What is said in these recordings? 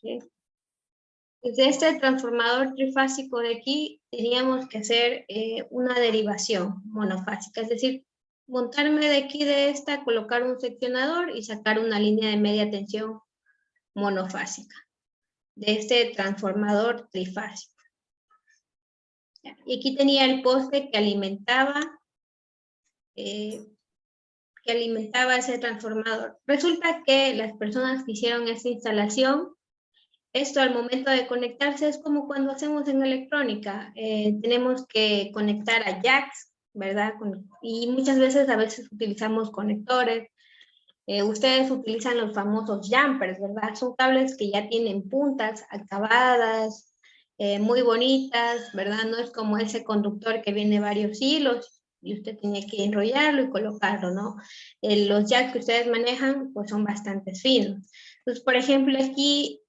¿sí? Desde este transformador trifásico de aquí, teníamos que hacer una derivación monofásica, es decir, montarme de aquí de esta, colocar un seccionador y sacar una línea de media tensión monofásica de este transformador trifásico. Y aquí tenía el poste que alimentaba ese transformador. Resulta que las personas que hicieron esta instalación, esto al momento de conectarse es como cuando hacemos en electrónica. Tenemos que conectar a jacks, ¿verdad? Y muchas veces, a veces utilizamos conectores. Ustedes utilizan los famosos jumpers, ¿verdad? Son cables que ya tienen puntas acabadas, muy bonitas, ¿verdad? No es como ese conductor que viene varios hilos y usted tiene que enrollarlo y colocarlo, ¿no? Los jacks que ustedes manejan, pues son bastante finos. Entonces, por ejemplo, aquí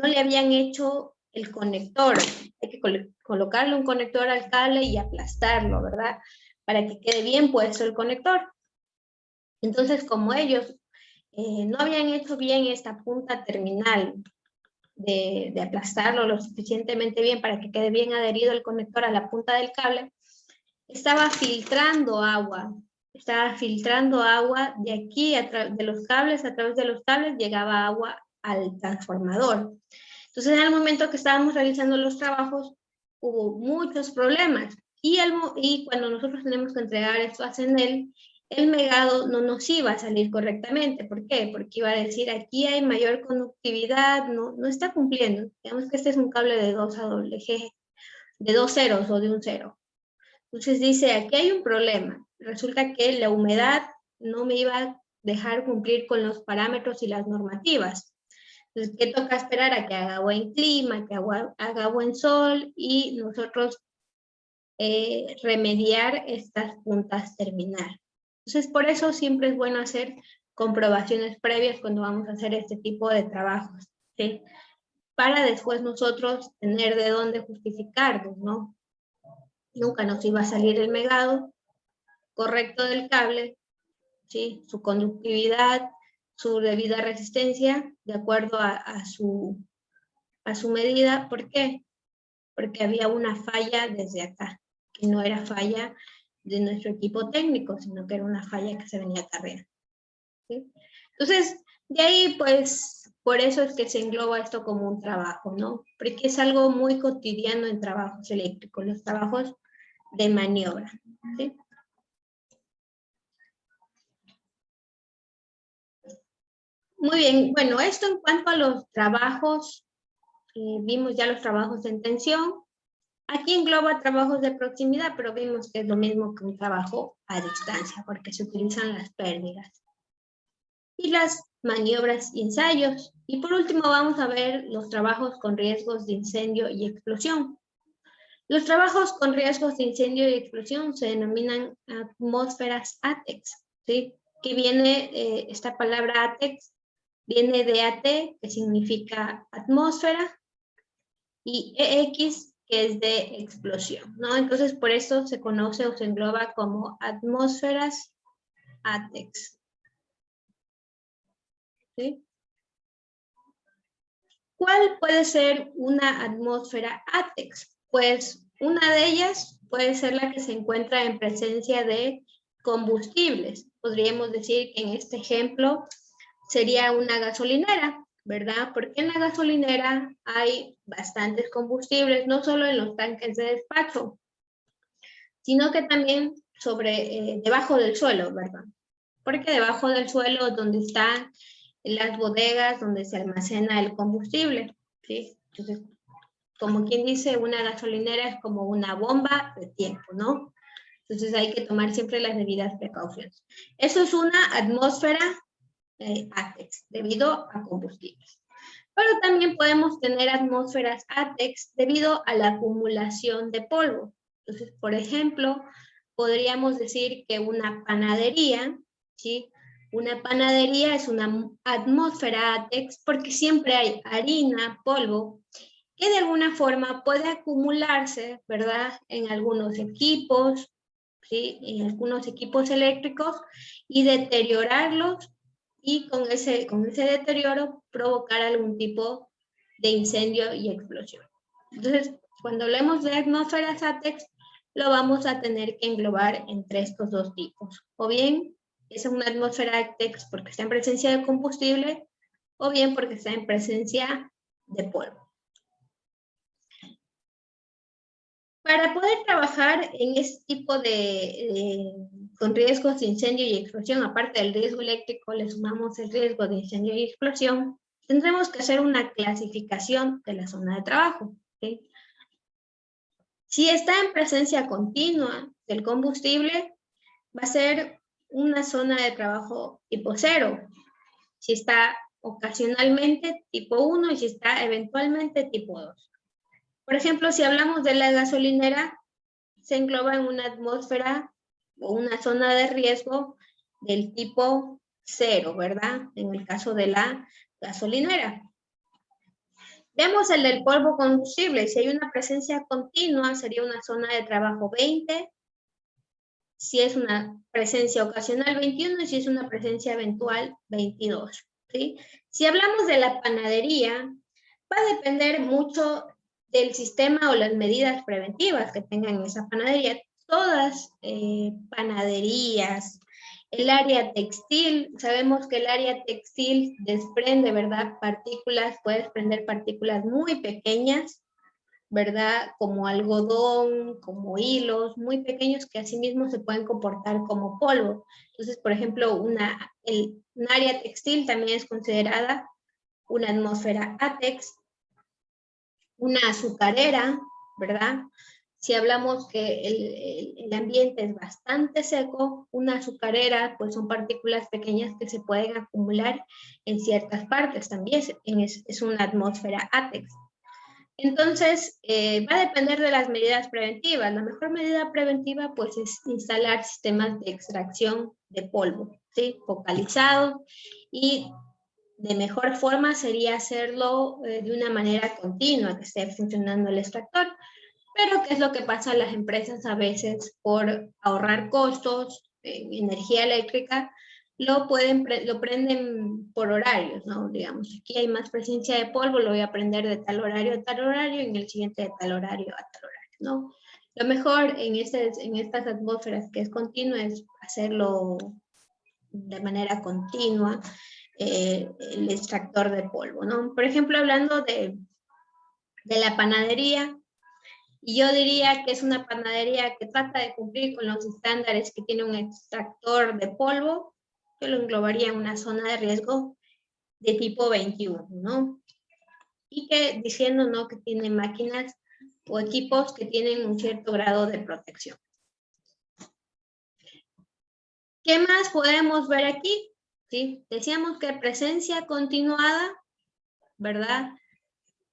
no le habían hecho el conector. Hay que colocarle un conector al cable y aplastarlo, ¿verdad? Para que quede bien puesto el conector. Entonces, como ellos no habían hecho bien esta punta terminal de aplastarlo lo suficientemente bien para que quede bien adherido el conector a la punta del cable, estaba filtrando agua de aquí, de los cables, a través de los cables llegaba agua al transformador. Entonces, en el momento que estábamos realizando los trabajos, hubo muchos problemas. Y cuando nosotros tenemos que entregar esto a CENEL, el megado no nos iba a salir correctamente. ¿Por qué? Porque iba a decir, aquí hay mayor conductividad, no está cumpliendo. Digamos que este es un cable de 2 a doble G, de 2 ceros o de un cero. Entonces dice, aquí hay un problema. Resulta que la humedad no me iba a dejar cumplir con los parámetros y las normativas. Entonces, ¿qué toca esperar? A que haga buen clima, que haga buen sol y nosotros remediar estas puntas terminales. Entonces, por eso siempre es bueno hacer comprobaciones previas cuando vamos a hacer este tipo de trabajos, ¿sí? Para después nosotros tener de dónde justificarnos, ¿no? Nunca nos iba a salir el megado correcto del cable, ¿sí? Su conductividad, su debida resistencia, de acuerdo a su medida. ¿Por qué? Porque había una falla desde acá, que no era falla de nuestro equipo técnico, sino que era una falla que se venía acarreando, ¿sí? Entonces, de ahí, pues, por eso es que se engloba esto como un trabajo, ¿no? Porque es algo muy cotidiano en trabajos eléctricos, los trabajos de maniobra, ¿sí? Muy bien, bueno, esto en cuanto a los trabajos, vimos ya los trabajos en tensión. Aquí engloba trabajos de proximidad, pero vimos que es lo mismo que un trabajo a distancia, porque se utilizan las pérdidas. Y las maniobras y ensayos. Y por último vamos a ver los trabajos con riesgos de incendio y explosión. Los trabajos con riesgos de incendio y explosión se denominan atmósferas ATEX, ¿sí? Que viene, esta palabra ATEX, viene de AT, que significa atmósfera, y EX, que es de explosión, ¿no? Entonces, por eso se conoce o se engloba como atmósferas ATEX, ¿sí? ¿Cuál puede ser una atmósfera ATEX? Pues una de ellas puede ser la que se encuentra en presencia de combustibles. Podríamos decir que en este ejemplo sería una gasolinera, ¿verdad? Porque en la gasolinera hay bastantes combustibles, no solo en los tanques de despacho, sino que también debajo del suelo, ¿verdad? Porque debajo del suelo es donde están las bodegas donde se almacena el combustible, ¿sí? Entonces, como quien dice, una gasolinera es como una bomba de tiempo, ¿no? Entonces hay que tomar siempre las debidas precauciones. Eso es una atmósfera ATEX, debido a combustibles. Pero también podemos tener atmósferas ATEX debido a la acumulación de polvo. Entonces, por ejemplo, podríamos decir que una panadería, ¿sí? Una panadería es una atmósfera ATEX porque siempre hay harina, polvo, que de alguna forma puede acumularse, ¿verdad? En algunos equipos, ¿sí? En algunos equipos eléctricos y deteriorarlos y con ese deterioro provocar algún tipo de incendio y explosión. Entonces, cuando hablemos de atmósferas ATEX, lo vamos a tener que englobar entre estos dos tipos. O bien es una atmósfera ATEX porque está en presencia de combustible, o bien porque está en presencia de polvo. Para poder trabajar en este tipo con riesgos de incendio y explosión, aparte del riesgo eléctrico, le sumamos el riesgo de incendio y explosión, tendremos que hacer una clasificación de la zona de trabajo. ¿Okay? Si está en presencia continua del combustible, va a ser una zona de trabajo tipo 0. Si está ocasionalmente, tipo 1, y si está eventualmente, tipo 2. Por ejemplo, si hablamos de la gasolinera, se engloba en una atmósfera o una zona de riesgo del tipo 0, ¿verdad? En el caso de la gasolinera. Vemos el del polvo combustible. Si hay una presencia continua, sería una zona de trabajo 20. Si es una presencia ocasional, 21. Y si es una presencia eventual, 22. ¿Sí? Si hablamos de la panadería, va a depender mucho del sistema o las medidas preventivas que tengan esa panadería. Todas panaderías, el área textil, sabemos que el área textil desprende, ¿verdad? Partículas, puede desprender partículas muy pequeñas, ¿verdad? Como algodón, como hilos, muy pequeños que asimismo se pueden comportar como polvo. Entonces, por ejemplo, un área textil también es considerada una atmósfera ATEX, una azucarera, ¿verdad? Si hablamos que el ambiente es bastante seco, una azucarera, pues son partículas pequeñas que se pueden acumular en ciertas partes, también es una atmósfera ATEX. Entonces, va a depender de las medidas preventivas. La mejor medida preventiva, pues, es instalar sistemas de extracción de polvo, ¿sí? Focalizados, y de mejor forma sería hacerlo de una manera continua, que esté funcionando el extractor. Pero, ¿qué es lo que pasa a las empresas a veces por ahorrar costos en energía eléctrica? Lo prenden por horarios, ¿no? Digamos, aquí hay más presencia de polvo, lo voy a prender de tal horario a tal horario, y en el siguiente de tal horario a tal horario, ¿no? Lo mejor en estas atmósferas que es continua es hacerlo de manera continua, el extractor de polvo, ¿no? Por ejemplo, hablando de la panadería, y yo diría que es una panadería que trata de cumplir con los estándares que tiene un extractor de polvo, yo lo englobaría en una zona de riesgo de tipo 21, ¿no? Y que diciendo, ¿no?, que tiene máquinas o equipos que tienen un cierto grado de protección. ¿Qué más podemos ver aquí? ¿Sí? Decíamos que presencia continuada, ¿verdad?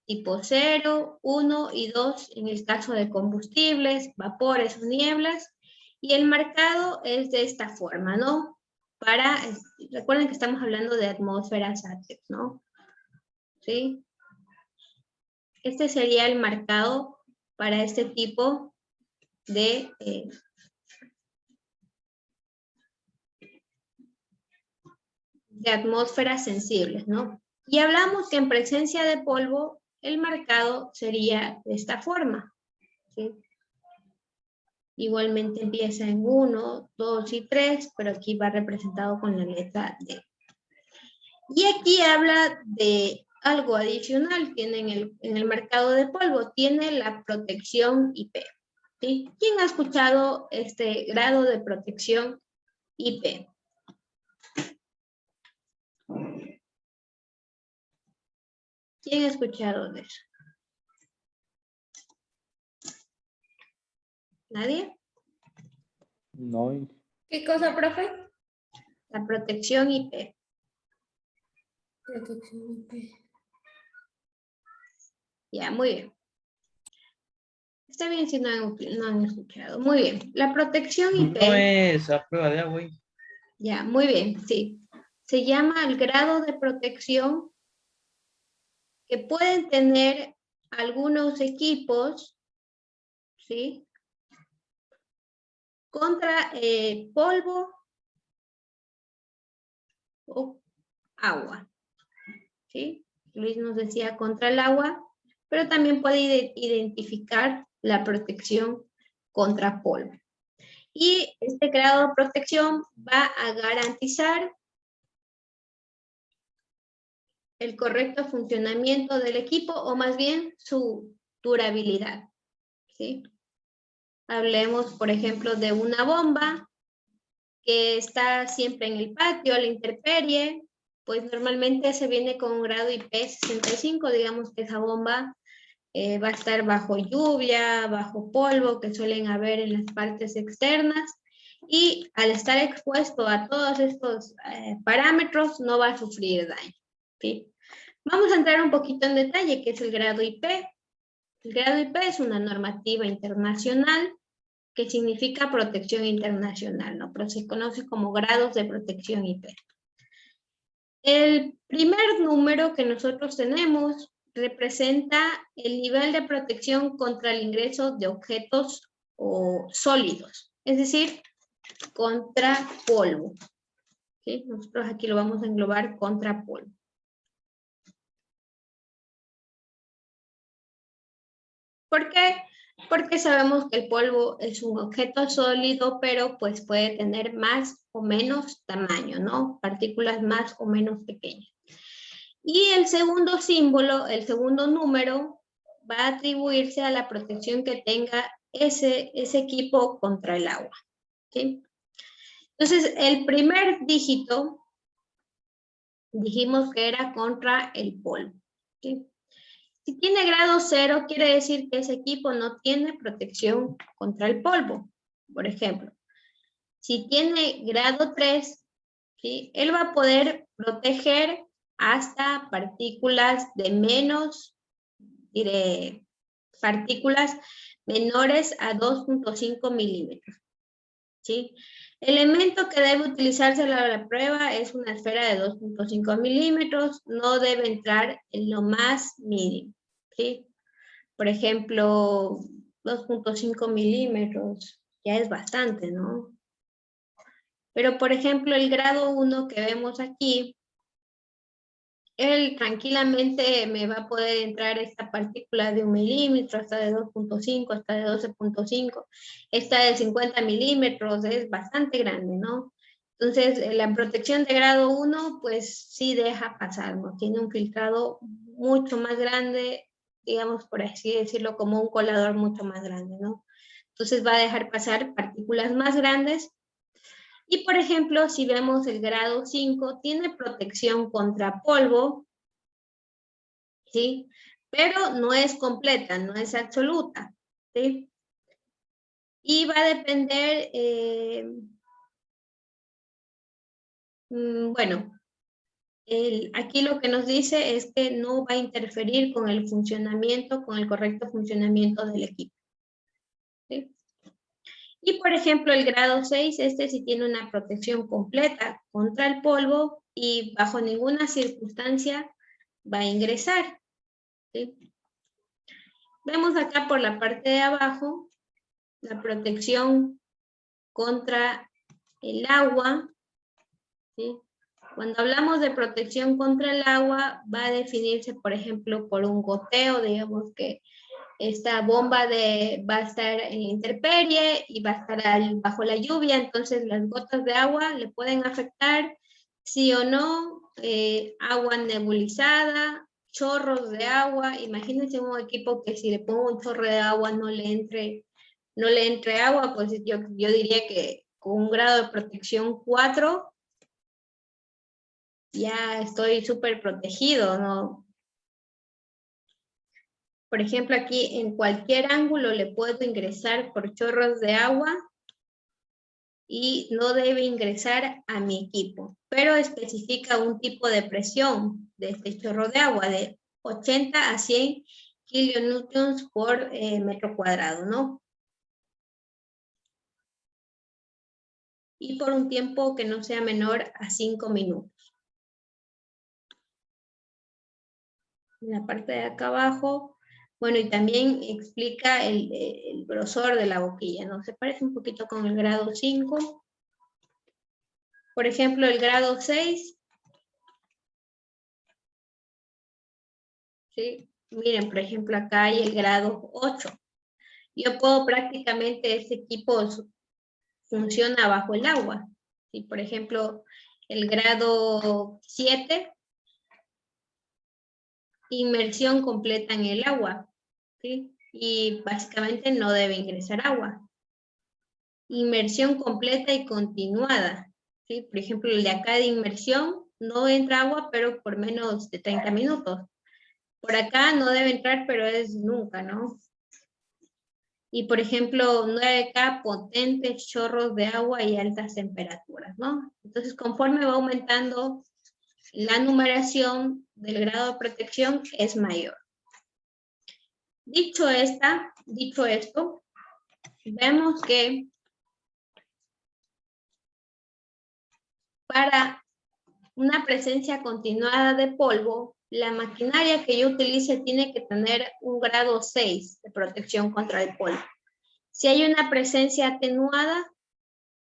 Tipo 0, 1 y 2 en el caso de combustibles, vapores o nieblas. Y el marcado es de esta forma, ¿no? Recuerden que estamos hablando de atmósferas ATEX, ¿no? ¿Sí? Este sería el marcado para este tipo de atmósferas sensibles, ¿no? Y hablamos que en presencia de polvo, el marcado sería de esta forma, ¿sí? Igualmente empieza en 1, 2 y 3, pero aquí va representado con la letra D. Y aquí habla de algo adicional, tiene en el marcado de polvo, tiene la protección IP. ¿Sí? ¿Quién ha escuchado este grado de protección IP? ¿Quién ha escuchado de eso? ¿Nadie? No. ¿Qué cosa, profe? La protección IP. Protección IP. Ya, muy bien. Está bien si no han escuchado. Muy bien. La protección IP. No es a prueba de agua. Ya, muy bien, sí. Se llama el grado de protección que pueden tener algunos equipos, ¿sí?, contra polvo o agua, ¿sí? Luis nos decía contra el agua, pero también puede identificar la protección contra polvo. Y este grado de protección va a garantizar el correcto funcionamiento del equipo o más bien su durabilidad, ¿sí? Hablemos, por ejemplo, de una bomba que está siempre en el patio, a la intemperie, pues normalmente se viene con un grado IP65, digamos que esa bomba va a estar bajo lluvia, bajo polvo que suelen haber en las partes externas y al estar expuesto a todos estos parámetros no va a sufrir daño, ¿sí? Vamos a entrar un poquito en detalle qué es el grado IP. El grado IP es una normativa internacional que significa protección internacional, ¿no? Pero se conoce como grados de protección IP. El primer número que nosotros tenemos representa el nivel de protección contra el ingreso de objetos sólidos, es decir, contra polvo. ¿Sí? Nosotros aquí lo vamos a englobar contra polvo. ¿Por qué? Porque sabemos que el polvo es un objeto sólido, pero pues puede tener más o menos tamaño, ¿no? Partículas más o menos pequeñas. Y el segundo símbolo, el segundo número, va a atribuirse a la protección que tenga ese equipo contra el agua, ¿sí? Entonces, el primer dígito, dijimos que era contra el polvo, ¿sí? Si tiene grado 0, quiere decir que ese equipo no tiene protección contra el polvo. Por ejemplo, si tiene grado 3, ¿sí? Él va a poder proteger hasta partículas de menos, partículas menores a 2.5 milímetros, ¿sí? El elemento que debe utilizarse para la prueba es una esfera de 2.5 milímetros, no debe entrar en lo más mínimo, ¿sí? Por ejemplo, 2.5 milímetros, ya es bastante, ¿no? Pero, por ejemplo, el grado 1 que vemos aquí, él tranquilamente me va a poder entrar esta partícula de 1 milímetro, hasta de 2.5, hasta de 12.5, esta de 50 milímetros, es bastante grande, ¿no? Entonces, la protección de grado 1, pues sí deja pasar, ¿no? Tiene un filtrado mucho más grande, digamos, por así decirlo, como un colador mucho más grande, ¿no? Entonces va a dejar pasar partículas más grandes. Y, por ejemplo, si vemos el grado 5, tiene protección contra polvo, ¿sí? Pero no es completa, no es absoluta, ¿sí? Y va a depender, bueno, aquí lo que nos dice es que no va a interferir con el funcionamiento, con el correcto funcionamiento del equipo, ¿sí? Y, por ejemplo, el grado 6, este sí tiene una protección completa contra el polvo y bajo ninguna circunstancia va a ingresar, ¿sí? Vemos acá por la parte de abajo la protección contra el agua, ¿sí? Cuando hablamos de protección contra el agua, va a definirse, por ejemplo, por un goteo, digamos que esta bomba va a estar en la intemperie y va a estar bajo la lluvia, entonces las gotas de agua le pueden afectar, sí o no, agua nebulizada, chorros de agua. Imagínense un equipo que si le pongo un chorro de agua no le entre agua, pues yo diría que con un grado de protección 4 ya estoy súper protegido, ¿no? Por ejemplo, aquí en cualquier ángulo le puedo ingresar por chorros de agua y no debe ingresar a mi equipo, pero especifica un tipo de presión de este chorro de agua de 80 a 100 kilonewtons por metro cuadrado, ¿no? Y por un tiempo que no sea menor a 5 minutos. En la parte de acá abajo, bueno, y también explica el grosor de la boquilla, ¿no? Se parece un poquito con el grado 5. Por ejemplo, el grado 6 ¿sí? Miren, por ejemplo, acá hay el grado 8. Yo puedo prácticamente, este equipo funciona bajo el agua. ¿Sí? Por ejemplo, el grado 7, inmersión completa en el agua, ¿sí? Y básicamente no debe ingresar agua. Inmersión completa y continuada, ¿sí? Por ejemplo, el de acá de inmersión no entra agua, pero por menos de 30 minutos. Por acá no debe entrar, pero es nunca, ¿no? Y por ejemplo, 9K, potentes chorros de agua y altas temperaturas, ¿no? Entonces, conforme va aumentando la numeración del grado de protección es mayor. Dicho esto, vemos que para una presencia continuada de polvo, la maquinaria que yo utilice tiene que tener un grado 6 de protección contra el polvo. Si hay una presencia atenuada,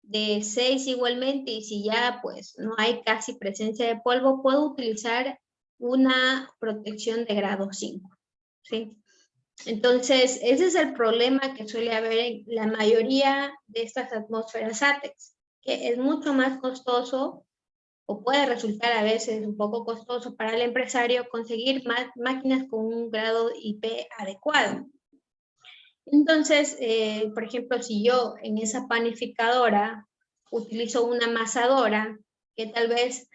de 6 igualmente, y si ya pues no hay casi presencia de polvo, puedo utilizar una protección de grado 5, ¿sí? Entonces, ese es el problema que suele haber en la mayoría de estas atmósferas ATEX, que es mucho más costoso, o puede resultar a veces un poco costoso para el empresario conseguir máquinas con un grado IP adecuado. Entonces, por ejemplo, si yo en esa panificadora utilizo una amasadora, que tal vez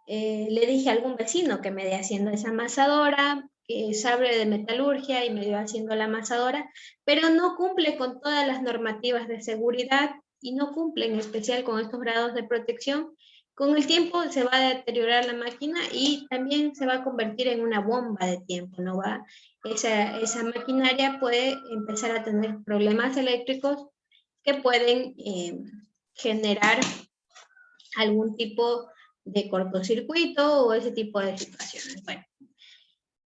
le dije a algún vecino que me dé haciendo esa amasadora, que sabe de metalurgia y me dio haciendo la amasadora, pero no cumple con todas las normativas de seguridad y no cumple en especial con estos grados de protección, con el tiempo se va a deteriorar la máquina y también se va a convertir en una bomba de tiempo, ¿no? Esa maquinaria puede empezar a tener problemas eléctricos que pueden generar algún tipo de cortocircuito o ese tipo de situaciones. Bueno,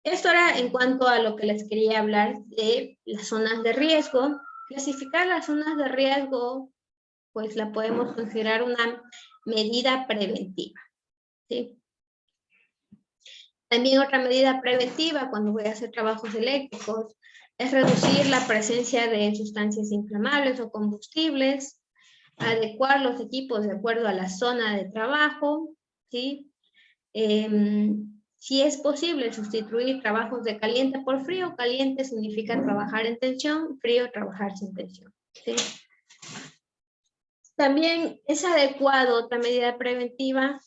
esto era en cuanto a lo que les quería hablar de las zonas de riesgo. Clasificar las zonas de riesgo, pues la podemos considerar una medida preventiva, ¿sí? También otra medida preventiva cuando voy a hacer trabajos eléctricos es reducir la presencia de sustancias inflamables o combustibles, adecuar los equipos de acuerdo a la zona de trabajo, ¿sí? Si es posible sustituir trabajos de caliente por frío, caliente significa trabajar en tensión, frío trabajar sin tensión, ¿sí? También es adecuado, otra medida preventiva,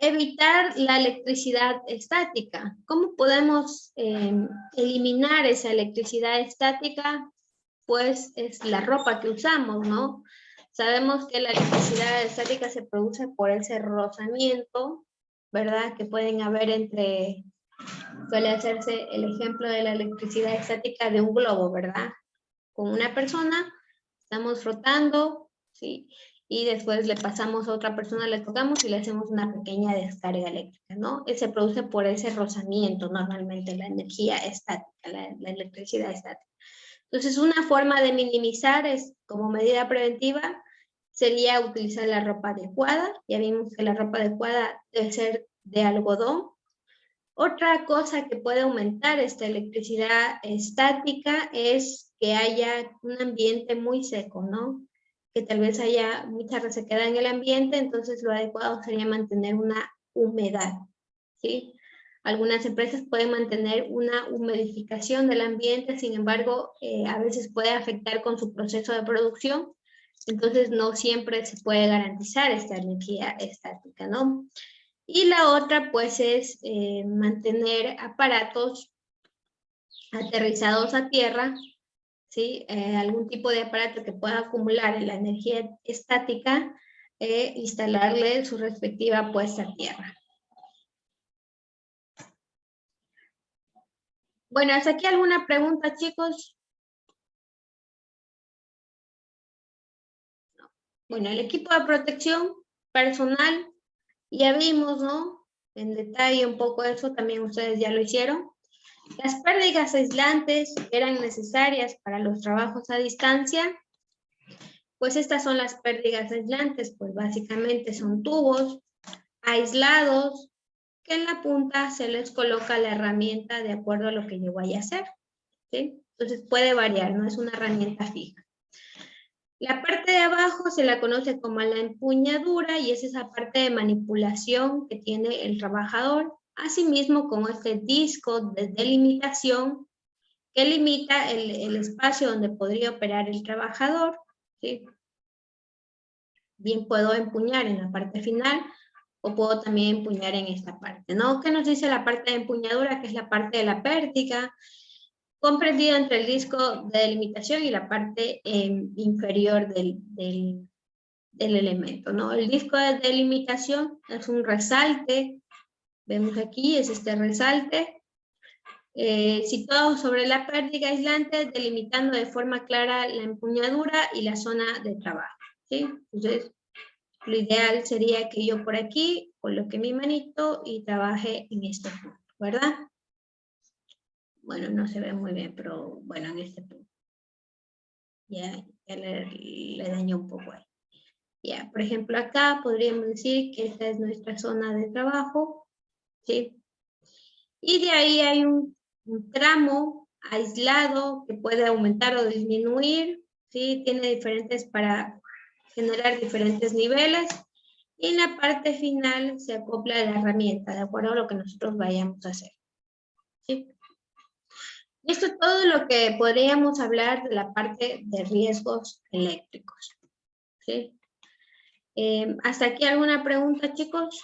evitar la electricidad estática. ¿Cómo podemos eliminar esa electricidad estática? Pues es la ropa que usamos, ¿no? Sabemos que la electricidad estática se produce por ese rozamiento, ¿verdad? Que pueden haber suele hacerse el ejemplo de la electricidad estática de un globo, ¿verdad? Con una persona, estamos frotando, ¿sí? Y después le pasamos a otra persona, le tocamos y le hacemos una pequeña descarga eléctrica, ¿no? Se produce por ese rozamiento normalmente la energía estática, la electricidad estática. Entonces, una forma de minimizar como medida preventiva sería utilizar la ropa adecuada. Ya vimos que la ropa adecuada debe ser de algodón. Otra cosa que puede aumentar esta electricidad estática es que haya un ambiente muy seco, ¿no? Que tal vez haya mucha resequedad en el ambiente, entonces lo adecuado sería mantener una humedad, ¿sí? Algunas empresas pueden mantener una humidificación del ambiente, sin embargo, a veces puede afectar con su proceso de producción, entonces no siempre se puede garantizar esta energía estática, ¿no? Y la otra, pues, es mantener aparatos aterrizados a tierra, ¿sí? Algún tipo de aparato que pueda acumular la energía estática, instalarle su respectiva puesta a tierra. Bueno, ¿hasta aquí alguna pregunta, chicos? Bueno, el equipo de protección personal, ya vimos, ¿no? En detalle un poco eso, también ustedes ya lo hicieron. Las pérdidas aislantes eran necesarias para los trabajos a distancia. Pues estas son las pérdidas aislantes, pues básicamente son tubos aislados que en la punta se les coloca la herramienta de acuerdo a lo que yo vaya a hacer, ¿sí? Entonces puede variar, no es una herramienta fija. La parte de abajo se la conoce como la empuñadura y es esa parte de manipulación que tiene el trabajador, asimismo como este disco de delimitación que limita el espacio donde podría operar el trabajador, ¿sí? Bien puedo empuñar en la parte final o puedo también empuñar en esta parte, ¿no? ¿Qué nos dice la parte de empuñadura? Que es la parte de la pértiga, comprendido entre el disco de delimitación y la parte inferior del elemento, ¿no? El disco de delimitación es un resalte, vemos aquí, es este resalte, situado sobre la pértiga aislante, delimitando de forma clara la empuñadura y la zona de trabajo, ¿sí? Entonces, lo ideal sería que yo por aquí coloque mi manito y trabaje en este punto, ¿verdad? Bueno, no se ve muy bien, pero bueno, en este punto. Ya le dañó un poco ahí. Ya, por ejemplo, acá podríamos decir que esta es nuestra zona de trabajo, ¿sí? Y de ahí hay un tramo aislado que puede aumentar o disminuir, ¿sí? Tiene diferentes para generar diferentes niveles. Y en la parte final se acopla la herramienta, de acuerdo a lo que nosotros vayamos a hacer, ¿sí? Y esto es todo lo que podríamos hablar de la parte de riesgos eléctricos, ¿sí? ¿Hasta aquí alguna pregunta, chicos?